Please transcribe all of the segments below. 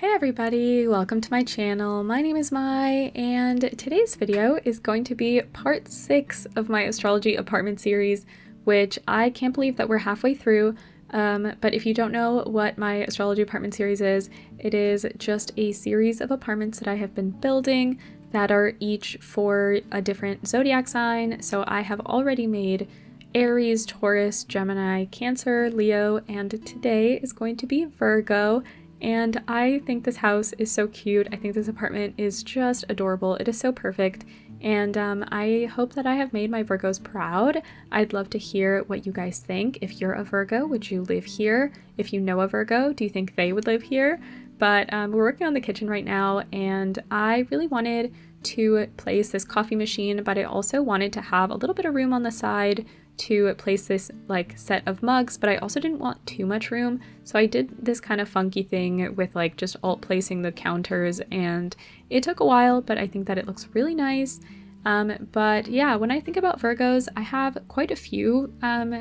Hey everybody, welcome to my channel. My name is Mai, and today's video is going to be part 6 of my astrology apartment series, which I can't believe that we're halfway through. But if you don't know what my astrology apartment series is, it is just a series of apartments that I have been building that are each for a different zodiac sign. So I have already made Aries, Taurus, Gemini, Cancer, Leo, and today is going to be Virgo. And I think this house is so cute. I think this apartment is just adorable. It is so perfect. And I hope that I have made my Virgos proud. I'd love to hear what you guys think. If you're a Virgo, would you live here? If you know a Virgo, do you think they would live here? But we're working on the kitchen right now, and I really wanted to place this coffee machine, but I also wanted to have a little bit of room on the side to place this like set of mugs, but I also didn't want too much room, so I did this kind of funky thing with like just alt placing the counters, and it took a while, but I think that it looks really nice. But yeah, when I think about Virgos, I have quite a few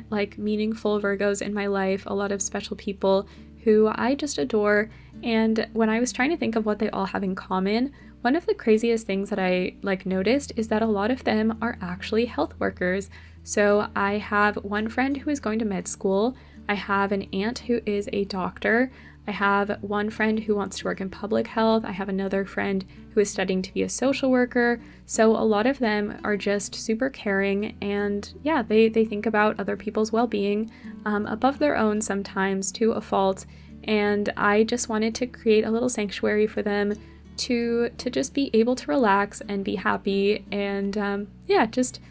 like meaningful Virgos in my life, a lot of special people who I just adore. And when I was trying to think of what they all have in common, one of the craziest things that I noticed is that a lot of them are actually health workers. So I have one friend who is going to med school. I have an aunt who is a doctor. I have one friend who wants to work in public health. I have another friend who is studying to be a social worker. So a lot of them are just super caring, and yeah, they think about other people's well-being above their own sometimes to a fault. And I just wanted to create a little sanctuary for them to just be able to relax and be happy, and yeah, just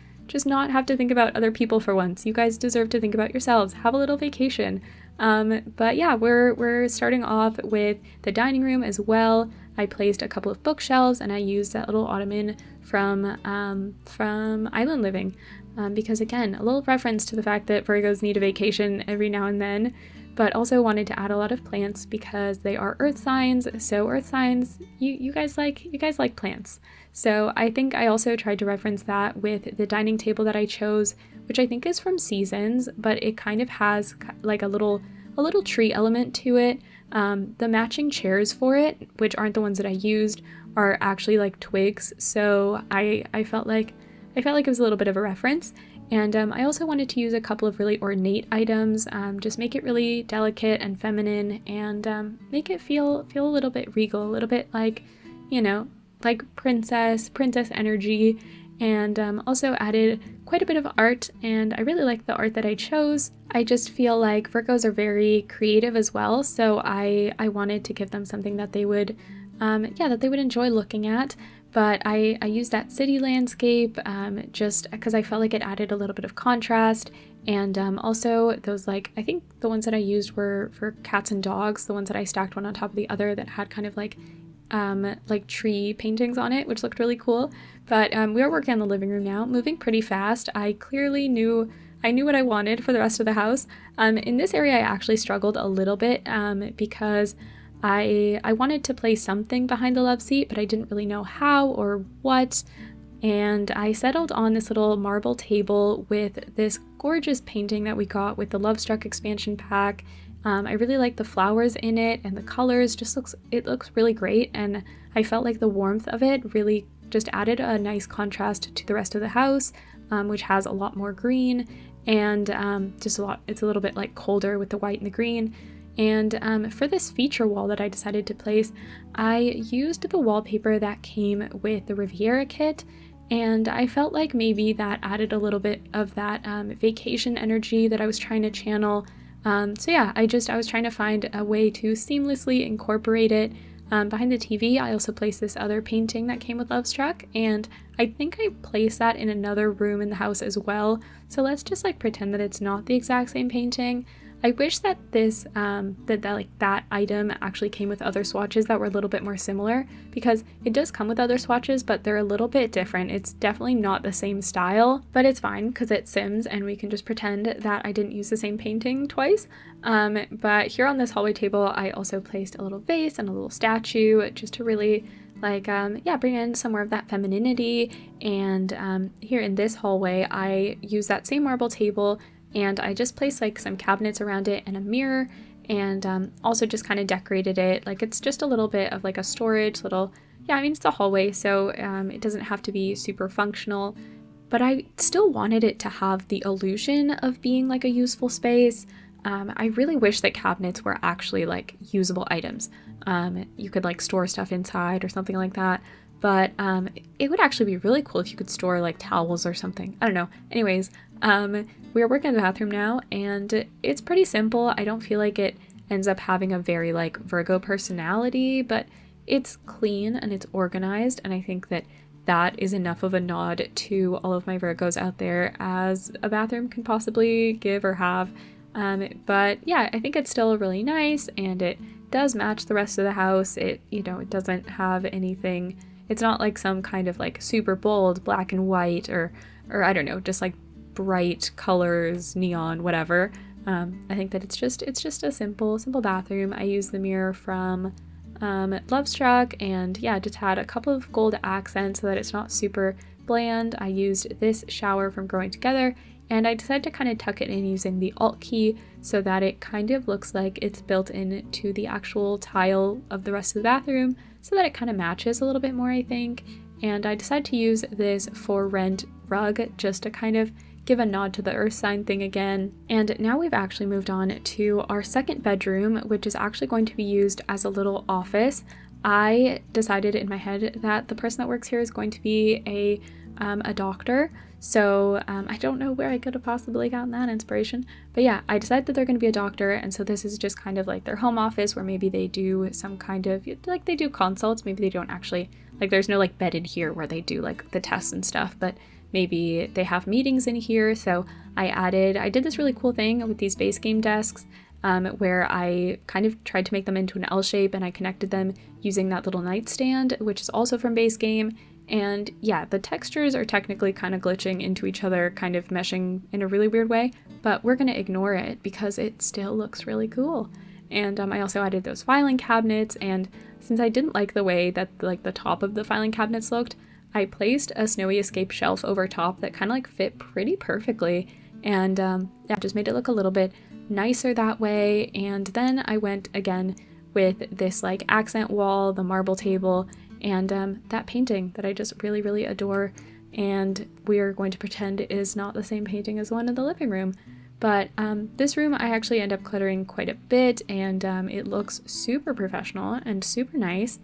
not have to think about other people for once. You guys deserve to think about yourselves. Have a little vacation. But yeah, we're starting off with the dining room as well. I placed a couple of bookshelves, and I used that little ottoman from Island Living, because again, a little reference to the fact that Virgos need a vacation every now and then, but also wanted to add a lot of plants because they are earth signs. So earth signs, you guys like plants. So I think I also tried to reference that with the dining table that I chose, which I think is from Seasons, but it kind of has like a little tree element to it. The matching chairs for it, which aren't the ones that I used, are actually like twigs. So I felt like it was a little bit of a reference. And I also wanted to use a couple of really ornate items, just make it really delicate and feminine, and make it feel a little bit regal, a little bit like, you know, like princess energy. And also added quite a bit of art, and I really like the art that I chose. I just feel like Virgos are very creative as well, so I wanted to give them something that they would enjoy looking at. But I used that city landscape just because I felt like it added a little bit of contrast. And also those, like, I think the ones that I used were for cats and dogs, the ones that I stacked one on top of the other that had kind of like tree paintings on it, which looked really cool. But we are working on the living room now, moving pretty fast. I clearly knew what I wanted for the rest of the house. In this area I actually struggled a little bit because I wanted to place something behind the love seat, but I didn't really know how or what. And I settled on this little marble table with this gorgeous painting that we got with the Love Struck expansion pack. I really like the flowers in it, and the colors it looks really great, and I felt like the warmth of it really just added a nice contrast to the rest of the house, which has a lot more green, and it's a little bit like colder with the white and the green. And for this feature wall that I decided to place, I used the wallpaper that came with the Riviera kit, and I felt like maybe that added a little bit of that vacation energy that I was trying to channel. So yeah, I was trying to find a way to seamlessly incorporate it. Behind the TV, I also placed this other painting that came with Love Struck, and I think I placed that in another room in the house as well. So let's just like pretend that it's not the exact same painting. I wish that this that item actually came with other swatches that were a little bit more similar, because it does come with other swatches, but they're a little bit different. It's definitely not the same style, but it's fine because it's Sims and we can just pretend that I didn't use the same painting twice. But here on this hallway table, I also placed a little vase and a little statue just to really bring in some more of that femininity. And here in this hallway, I use that same marble table, and I just placed like some cabinets around it and a mirror, and also just kind of decorated it. Like it's just a little bit of like a storage little, yeah, I mean, it's a hallway, so it doesn't have to be super functional, but I still wanted it to have the illusion of being like a useful space. I really wish that cabinets were actually like usable items. You could like store stuff inside or something like that. But it would actually be really cool if you could store like towels or something. I don't know. Anyways, we are working in the bathroom now, and it's pretty simple. I don't feel like it ends up having a very like Virgo personality, but it's clean and it's organized, and I think that that is enough of a nod to all of my Virgos out there as a bathroom can possibly give or have. But yeah, I think it's still really nice, and it does match the rest of the house. It, you know, it doesn't have anything. It's not like some kind of like super bold black and white or I don't know, just like bright colors, neon, whatever. I think that it's just a simple bathroom. I use the mirror from Love Struck, and yeah, just had a couple of gold accents so that it's not super bland. I used this shower from Growing Together, and I decided to kind of tuck it in using the Alt key so that it kind of looks like it's built into the actual tile of the rest of the bathroom, so that it kind of matches a little bit more, I think. And I decided to use this For Rent rug just to kind of give a nod to the earth sign thing again. And now we've actually moved on to our second bedroom, which is actually going to be used as a little office. I decided in my head that the person that works here is going to be a doctor. So I don't know where I could have possibly gotten that inspiration, but yeah, I decided that they're going to be a doctor, and so this is just kind of like their home office where maybe they do some kind of, like they do consults, maybe they don't actually, like there's no like bed in here where they do like the tests and stuff, but maybe they have meetings in here. So I did this really cool thing with these base game desks where I kind of tried to make them into an L shape, and I connected them using that little nightstand, which is also from base game. And yeah, the textures are technically kind of glitching into each other, kind of meshing in a really weird way, but we're going to ignore it because it still looks really cool. And I also added those filing cabinets, and since I didn't like the way that like the top of the filing cabinets looked, I placed a Snowy Escape shelf over top that kind of like fit pretty perfectly, and yeah, just made it look a little bit nicer that way. And then I went again with this like accent wall, the marble table, and that painting that I just really, really adore. And we are going to pretend it is not the same painting as the one in the living room. But this room I actually end up cluttering quite a bit, and it looks super professional and super nice.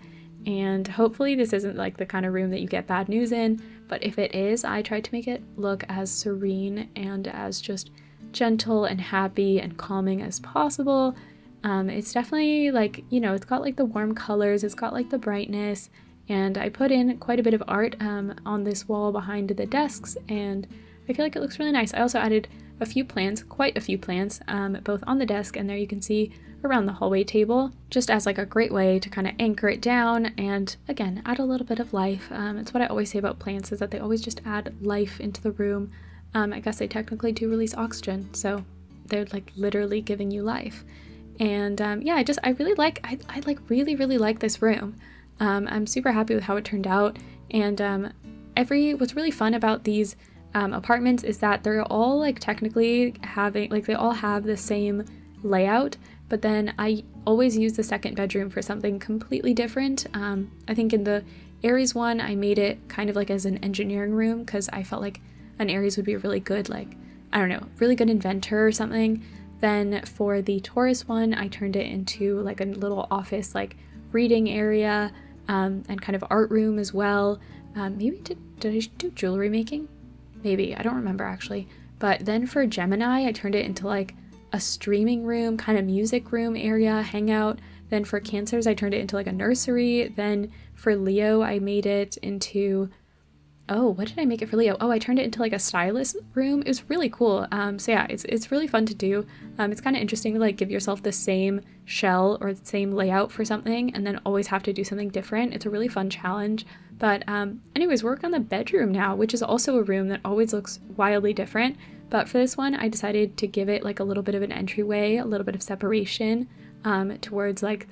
And hopefully this isn't like the kind of room that you get bad news in, but if it is, I tried to make it look as serene and as just gentle and happy and calming as possible. It's definitely like, you know, it's got like the warm colors, it's got like the brightness, and I put in quite a bit of art on this wall behind the desks, and I feel like it looks really nice. I also added a few plants, quite a few plants, both on the desk and there you can see around the hallway table, just as like a great way to kind of anchor it down and again add a little bit of life. It's what I always say about plants, is that they always just add life into the room. I guess they technically do release oxygen, so they're like literally giving you life. And yeah, I really like this room. I'm super happy with how it turned out, and what's really fun about these apartments is that they're all like technically having, like they all have the same layout, but then I always use the second bedroom for something completely different. I think in the Aries one, I made it kind of like as an engineering room because I felt like an Aries would be a really good, like, I don't know, really good inventor or something. Then for the Taurus one, I turned it into like a little office, like reading area, and kind of art room as well. Maybe did I do jewelry making? Maybe, I don't remember actually. But then for Gemini, I turned it into like a streaming room, kind of music room area, hangout. Then for Cancers, I turned it into like a nursery. Then for Leo, I made it into, oh, what did I make it for Leo? Oh, I turned it into like a stylist room. It was really cool. So yeah, it's really fun to do. It's kind of interesting to like give yourself the same shell or the same layout for something and then always have to do something different. It's a really fun challenge. But anyways, work on the bedroom now, which is also a room that always looks wildly different. But for this one, I decided to give it like a little bit of an entryway, a little bit of separation towards like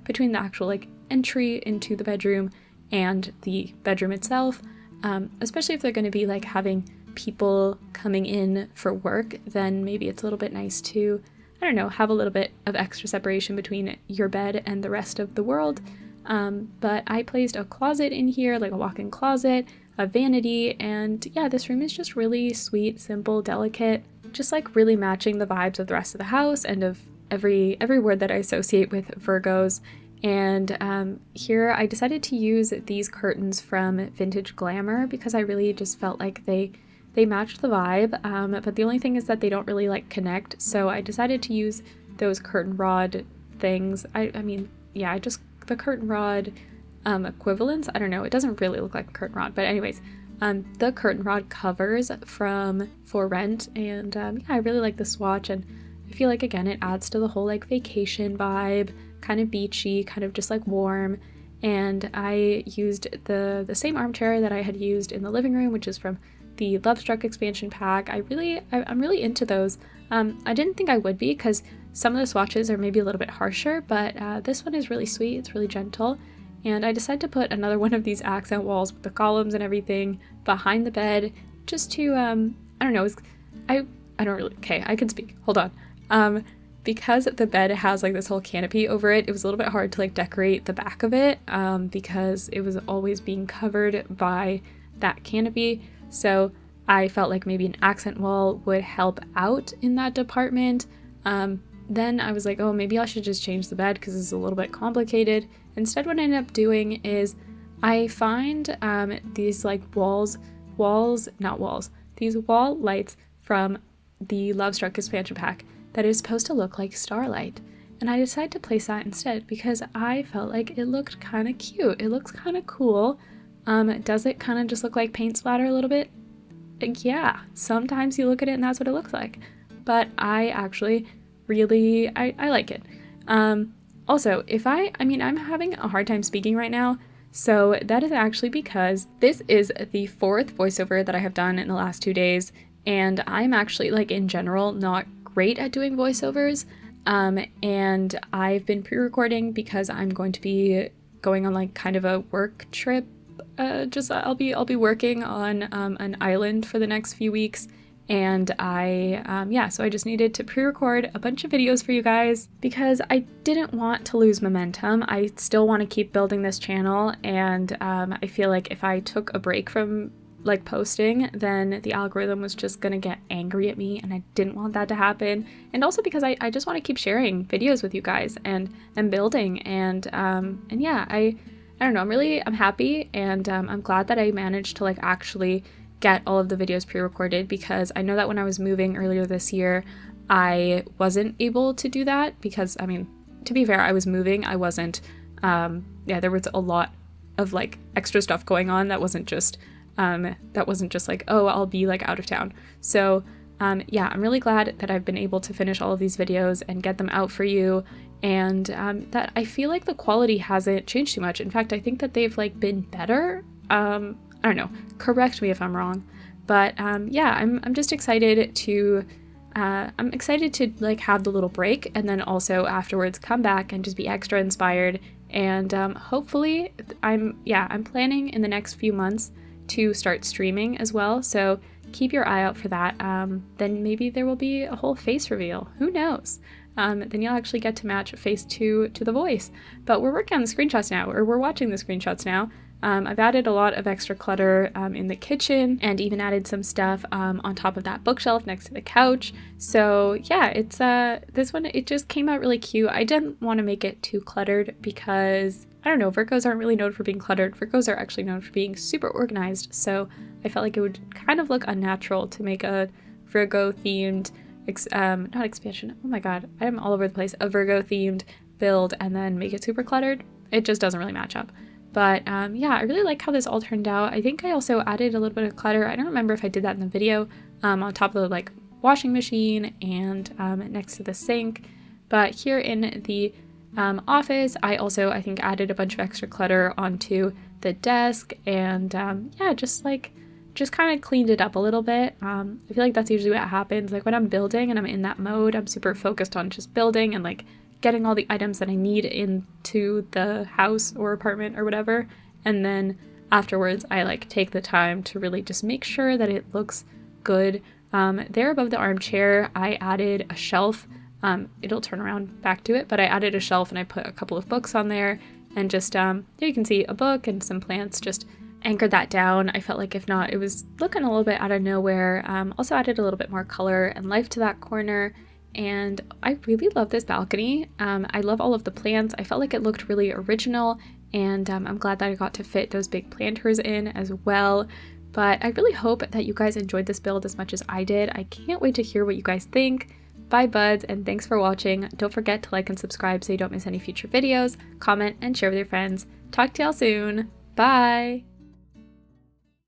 between the actual like entry into the bedroom and the bedroom itself. Especially if they're going to be like having people coming in for work, then maybe it's a little bit nice to I don't know, have a little bit of extra separation between your bed and the rest of the world. But I placed a closet in here, like a walk-in closet, a vanity, and yeah, this room is just really sweet, simple, delicate, just like really matching the vibes of the rest of the house and of every word that I associate with Virgos. And here I decided to use these curtains from Vintage Glamour because I really just felt like they matched the vibe, but the only thing is that they don't really like connect, so I decided to use those curtain rod things. I mean, yeah, the curtain rod equivalents, I don't know, it doesn't really look like a curtain rod, but anyways, the curtain rod covers from For Rent, and yeah, I really like the swatch, and I feel like, again, it adds to the whole like vacation vibe, kind of beachy, kind of just like warm. And I used the same armchair that I had used in the living room, which is from the Love Struck expansion pack. I'm really into those. I didn't think I would be because some of the swatches are maybe a little bit harsher, but this one is really sweet. It's really gentle. And I decided to put another one of these accent walls with the columns and everything behind the bed just to, I don't know, I don't really, okay, I can speak. Hold on. Because the bed has like this whole canopy over it, it was a little bit hard to like decorate the back of it because it was always being covered by that canopy. So I felt like maybe an accent wall would help out in that department. Then I was like, oh, maybe I should just change the bed because it's a little bit complicated. Instead, what I ended up doing is I find these like these wall lights from the Love Struck expansion pack that is supposed to look like starlight. And I decided to place that instead because I felt like it looked kind of cute. It looks kind of cool. Does it kind of just look like paint splatter a little bit? Yeah, sometimes you look at it and that's what it looks like. But I actually really, I like it. Also, I'm having a hard time speaking right now, so that is actually because this is the fourth voiceover that I have done in the last 2 days, and I'm actually, like, in general, not great at doing voiceovers, and I've been pre-recording because I'm going to be going on, like, kind of a work trip. I'll be working on an island for the next few weeks, and so I just needed to pre-record a bunch of videos for you guys because I didn't want to lose momentum. I still want to keep building this channel, and I feel like if I took a break from like posting, then the algorithm was just gonna get angry at me, and I didn't want that to happen. And also because I just want to keep sharing videos with you guys and building, and yeah, I don't know, I'm happy, and I'm glad that I managed to like actually get all of the videos pre-recorded, because I know that when I was moving earlier this year, I wasn't able to do that because, I mean, to be fair, I was moving. I wasn't, there was a lot of like extra stuff going on that wasn't just like, oh, I'll be like out of town. So yeah, I'm really glad that I've been able to finish all of these videos and get them out for you, and that I feel like the quality hasn't changed too much. In fact, I think that they've like been better. I don't know, correct me if I'm wrong, but yeah, I'm just excited to like have the little break, and then also afterwards come back and just be extra inspired, and hopefully I'm planning in the next few months to start streaming as well, so keep your eye out for that. Then maybe there will be a whole face reveal, who knows. Then you'll actually get to match face to the voice. But we're working on the screenshots now, or we're watching the screenshots now. I've added a lot of extra clutter in the kitchen, and even added some stuff on top of that bookshelf next to the couch. So yeah, it's this one, it just came out really cute. I didn't want to make it too cluttered because, I don't know, Virgos aren't really known for being cluttered. Virgos are actually known for being super organized, so I felt like it would kind of look unnatural to make a Virgo themed not expansion, oh my god, I'm all over the place, a Virgo themed build and then make it super cluttered. It just doesn't really match up. But yeah, I really like how this all turned out. I think I also added a little bit of clutter. I don't remember if I did that in the video, on top of the like washing machine and next to the sink. But here in the office, I also, I think, added a bunch of extra clutter onto the desk, and yeah, just kind of cleaned it up a little bit. I feel like that's usually what happens. Like when I'm building and I'm in that mode, I'm super focused on just building and like getting all the items that I need into the house or apartment or whatever. And then afterwards, I like take the time to really just make sure that it looks good. There above the armchair, I added a shelf it'll turn around back to it, but I added a shelf and I put a couple of books on there, and just there you can see a book and some plants, just anchored that down. I felt like if not, it was looking a little bit out of nowhere. Also added a little bit more color and life to that corner, and I really love this balcony. I love all of the plants. I felt like it looked really original, and I'm glad that I got to fit those big planters in as well. But I really hope that you guys enjoyed this build as much as I did. I can't wait to hear what you guys think. Bye buds, and thanks for watching. Don't forget to like and subscribe so you don't miss any future videos, comment, and share with your friends. Talk to y'all soon. Bye!